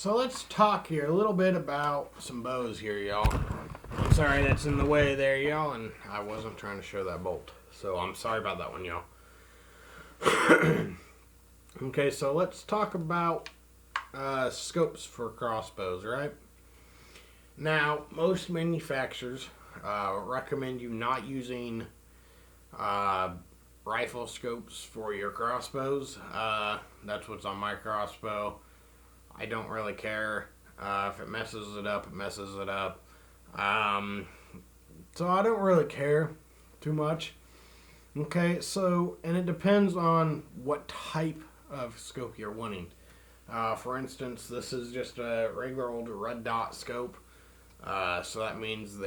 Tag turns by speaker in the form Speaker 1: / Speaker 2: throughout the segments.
Speaker 1: So let's talk here a little bit about some bows here, y'all. I'm sorry that's in the way there, y'all, and I wasn't trying to show that bolt. So I'm sorry about that one, y'all. Okay, so let's talk about scopes for crossbows, right? Now, most manufacturers recommend you not using rifle scopes for your crossbows. That's what's on my crossbow. I don't really care. If it messes it up, it messes it up. So I don't really care too much. Okay, so, and it depends on what type of scope you're wanting. For instance, this is just a regular old red dot scope. So that means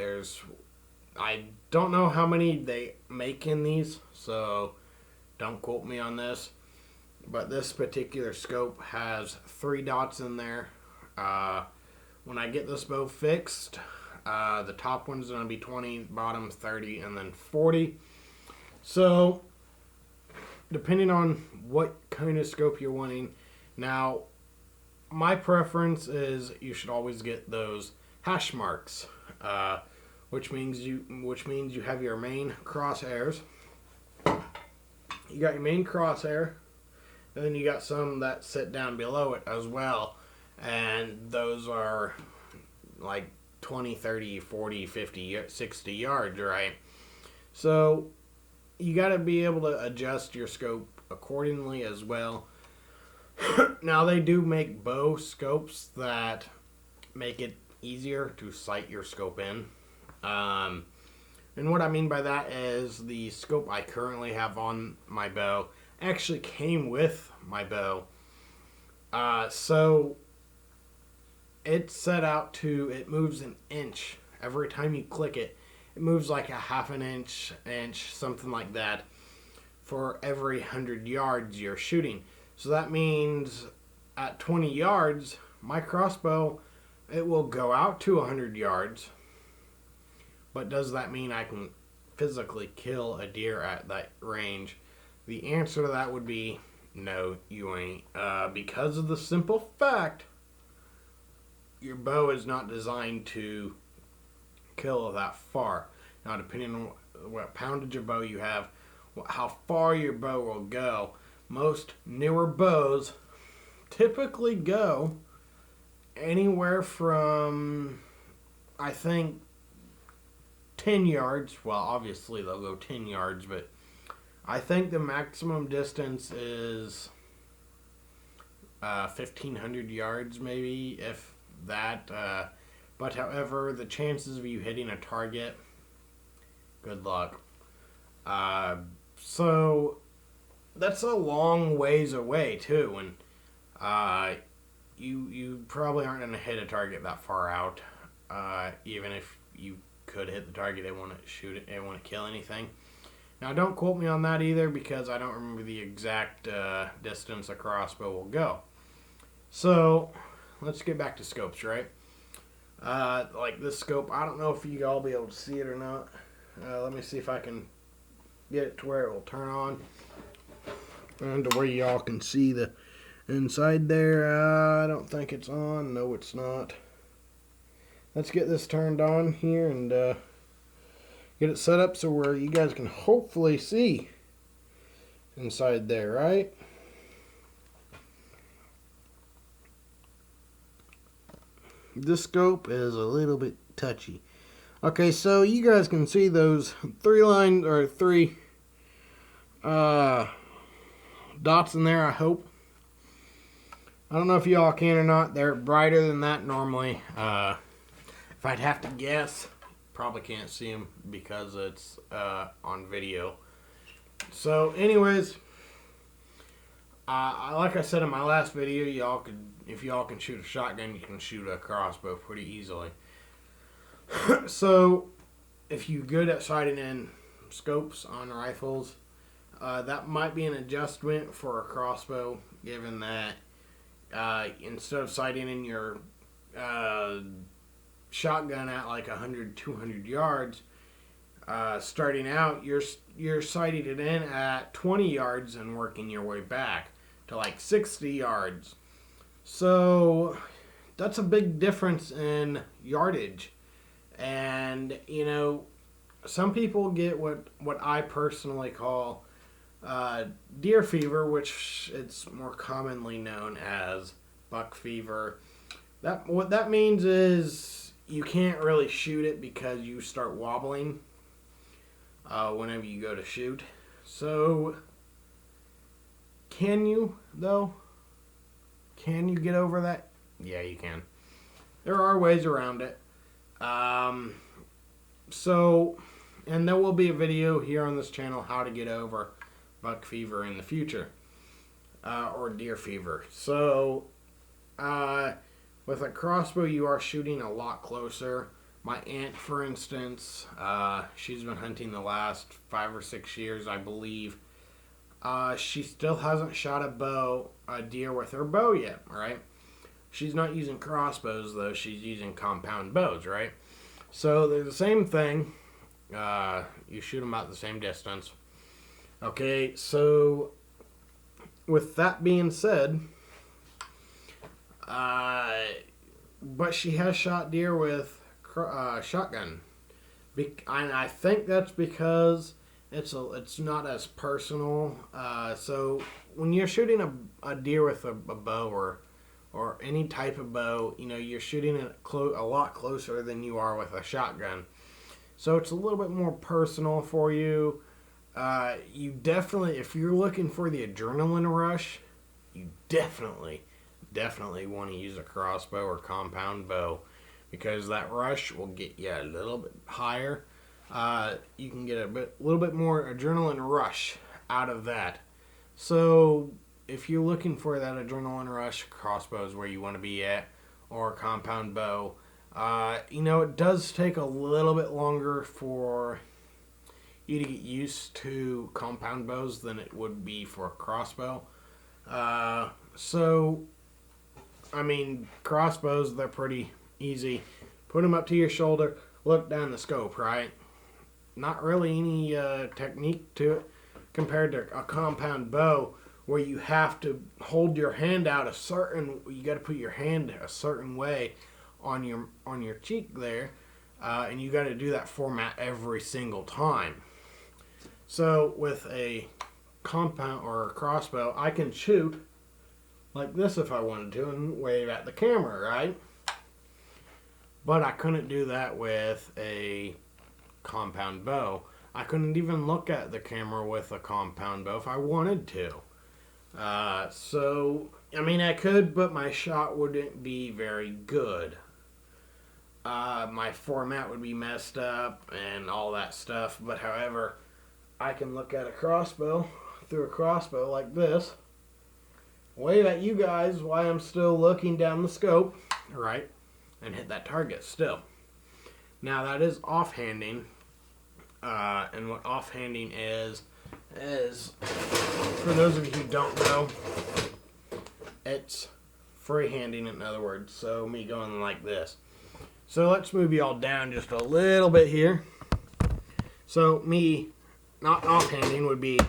Speaker 1: I don't know how many they make in these, so don't quote me on this. But this particular scope has 3 dots in there. When I get this bow fixed, the top one's going to be 20, bottom 30, and then 40. So, depending on what kind of scope you're wanting. Now, my preference is you should always get those hash marks, which means you have your main crosshairs. You got your main crosshair, and then you got some that sit down below it as well, and those are like 20, 30, 40, 50, 60 yards, right? So you got to be able to adjust your scope accordingly as well. Now, they do make bow scopes that make it easier to sight your scope in. And what I mean by that is the scope I currently have on my bow actually came with my bow. So it's set out to, it moves an inch. Every time you click it, it moves like a half an inch, something like that, for every 100 yards you're shooting. So that means at 20 yards, my crossbow, it will go out to 100 yards. But does that mean I can physically kill a deer at that range? The answer to that would be no, you ain't. Because of the simple fact, your bow is not designed to kill that far. Now, depending on what poundage of bow you have, how far your bow will go, most newer bows typically go anywhere from, I think, 10 yards. Well, obviously they'll go 10 yards, but I think the maximum distance is 1,500 yards, maybe, if that. But however, the chances of you hitting a target, good luck. So that's a long ways away too, and you probably aren't going to hit a target that far out. Even if you could hit the target, it won't shoot it, it won't kill anything. Now, don't quote me on that either, because I don't remember the exact distance a crossbow will go. So let's get back to scopes, right? Like this scope, I don't know if you all be able to see it or not. Let me see if I can get it to where it will turn on, and to where y'all can see the inside there. I don't think it's on. No, it's not. Let's get this turned on here and get it set up so where you guys can hopefully see inside there, right? This scope is a little bit touchy. Okay, so you guys can see those 3 lines, or 3 dots in there, I hope. I don't know if y'all can or not. They're brighter than that normally. If I'd have to guess, probably can't see them because it's on video. So anyways, like I said in my last video, if y'all can shoot a shotgun, you can shoot a crossbow pretty easily. So if you're good at sighting in scopes on rifles, that might be an adjustment for a crossbow, given that instead of sighting in your shotgun at like 100, 200 yards, starting out, you're sighting it in at 20 yards and working your way back to like 60 yards. So that's a big difference in yardage. And, you know, some people get what I personally call deer fever, which it's more commonly known as buck fever. What that means is you can't really shoot it because you start wobbling whenever you go to shoot. So, can you, though? Can you get over that? Yeah, you can. There are ways around it. And there will be a video here on this channel how to get over buck fever in the future, or deer fever. So, with a crossbow, you are shooting a lot closer. My aunt, for instance, she's been hunting the last 5 or 6 years, I believe. She still hasn't shot a deer with her bow yet, right? She's not using crossbows, though. She's using compound bows, right? So they're the same thing. You shoot them about the same distance. Okay, so with that being said, but she has shot deer with shotgun. And I think that's because it's not as personal. So when you're shooting a deer with a bow or any type of bow, you know, you're shooting it a lot closer than you are with a shotgun. So it's a little bit more personal for you. You definitely, if you're looking for the adrenaline rush, you definitely want to use a crossbow or compound bow, because that rush will get you a little bit higher. You can get a little bit more adrenaline rush out of that. So if you're looking for that adrenaline rush, crossbow is where you want to be at, or compound bow. You know, it does take a little bit longer for you to get used to compound bows than it would be for a crossbow. So, I mean, crossbows, they're pretty easy. Put them up to your shoulder, look down the scope, right? Not really any technique to it compared to a compound bow, where you have to hold your hand out you got to put your hand a certain way on your cheek there, and you got to do that format every single time. So with a compound or a crossbow, I can shoot like this if I wanted to and wave at the camera, right? But I couldn't do that with a compound bow. I couldn't even look at the camera with a compound bow if I wanted to. So, I mean, I could, but my shot wouldn't be very good. My format would be messed up and all that stuff. But however, I can look at a crossbow through a crossbow like this, wave at you guys while I'm still looking down the scope, right, and hit that target still. Now that is offhanding, and what offhanding is for those of you who don't know, it's freehanding, in other words. So me going like this. So let's move y'all down just a little bit here. So me not offhanding would be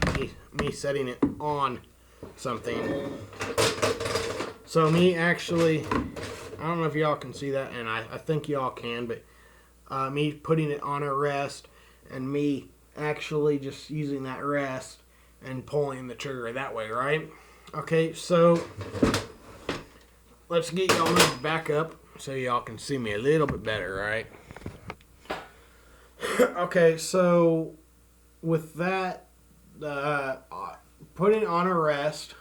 Speaker 1: me setting it on something. So me actually, I don't know if y'all can see that, and I think y'all can, but me putting it on a rest and me actually just using that rest and pulling the trigger that way, right? Okay, so let's get y'all moved back up so y'all can see me a little bit better, right? Okay, so with that, putting on a rest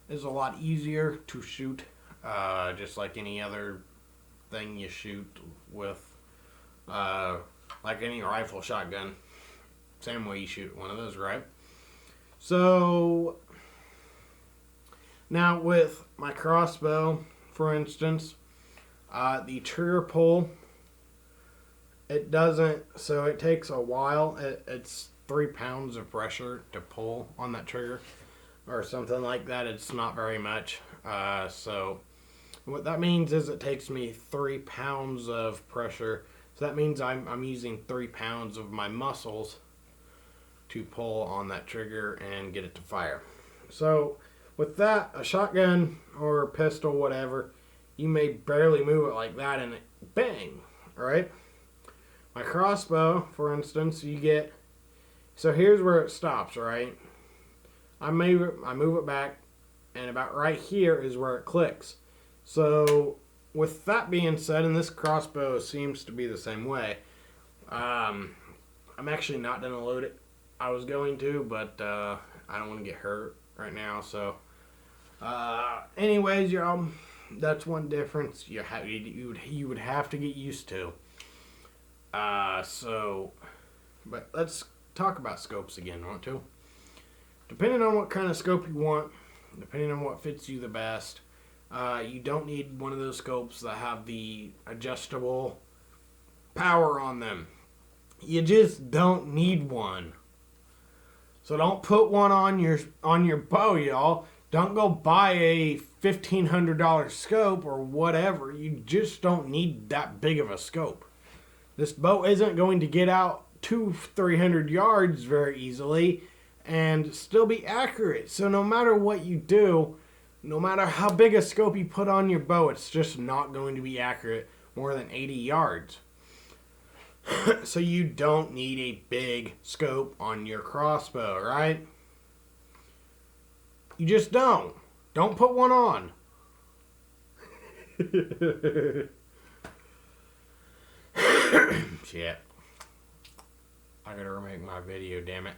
Speaker 1: is a lot easier to shoot, just like any other thing you shoot with, like any rifle, shotgun. Same way you shoot one of those, right? So now with my crossbow, for instance, the trigger pull, it takes a while. It's 3 pounds of pressure to pull on that trigger or something like that. It's not very much. So what that means is it takes me 3 pounds of pressure. So that means I'm using 3 pounds of my muscles to pull on that trigger and get it to fire. So with that, a shotgun or a pistol, whatever, you may barely move it like that and it bang, right? My crossbow, for instance, you get, so here's where it stops, right? I move it back, and about right here is where it clicks. So with that being said, and this crossbow seems to be the same way, I'm actually not going to load it. I was going to, but I don't want to get hurt right now. So anyways, y'all, that's one difference you would have to get used to. But let's talk about scopes again, want to? Depending on what kind of scope you want, depending on what fits you the best, you don't need one of those scopes that have the adjustable power on them. You just don't need one. So don't put one on your bow, y'all. Don't go buy a $1,500 scope or whatever. You just don't need that big of a scope. This bow isn't going to get out 200-300 yards very easily and still be accurate. So no matter what you do, no matter how big a scope you put on your bow, it's just not going to be accurate more than 80 yards. So you don't need a big scope on your crossbow, right? You just don't. Don't put one on. Shit. I gotta remake my video, damn it.